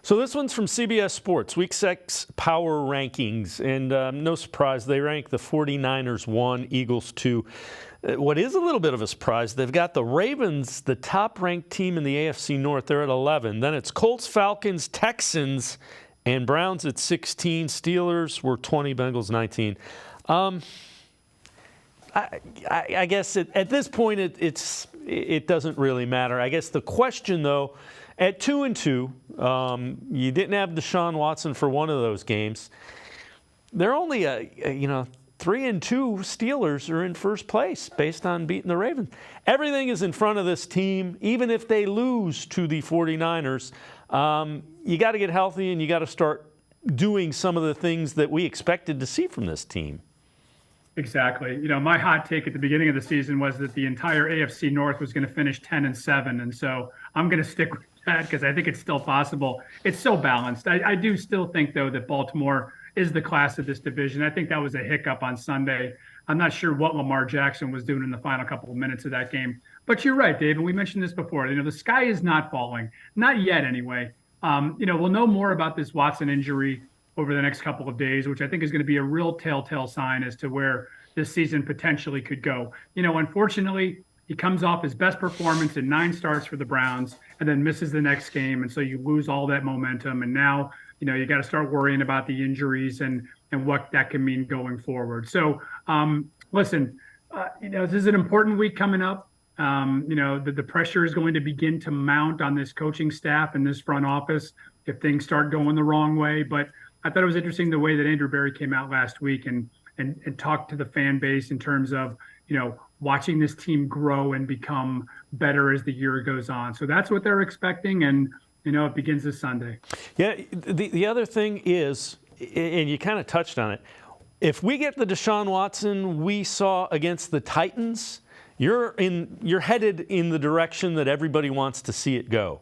So this one's from CBS Sports, Week 6 Power Rankings. And no surprise, they rank the 49ers 1, Eagles 2. What is a little bit of a surprise, they've got the Ravens, the top-ranked team in the AFC North. They're at 11. Then it's Colts, Falcons, Texans, and Browns at 16. Steelers were 20, Bengals 19. I guess at this point it doesn't really matter. I guess the question, though, at 2-2, you didn't have Deshaun Watson for one of those games. They're only 3-2 Steelers are in first place based on beating the Ravens. Everything is in front of this team, even if they lose to the 49ers. You got to get healthy and you got to start doing some of the things that we expected to see from this team. Exactly. My hot take at the beginning of the season was that the entire AFC North was going to finish 10-7. And so I'm going to stick with that because I think it's still possible. It's so balanced. I do still think, though, that Baltimore is the class of this division. I think that was a hiccup on Sunday. I'm not sure what Lamar Jackson was doing in the final couple of minutes of that game. But you're right, Dave, and we mentioned this before. The sky is not falling. Not yet, anyway. We'll know more about this Watson injury over the next couple of days, which I think is going to be a real telltale sign as to where this season potentially could go. Unfortunately, he comes off his best performance in 9 starts for the Browns and then misses the next game. And so you lose all that momentum. And now, you got to start worrying about the injuries and what that can mean going forward. So, listen, this is an important week coming up. The pressure is going to begin to mount on this coaching staff and this front office if things start going the wrong way. But I thought it was interesting the way that Andrew Berry came out last week and talked to the fan base in terms of, watching this team grow and become better as the year goes on. So that's what they're expecting. And, it begins this Sunday. Yeah. The other thing is, and you kind of touched on it, if we get the Deshaun Watson we saw against the Titans, you're headed in the direction that everybody wants to see it go.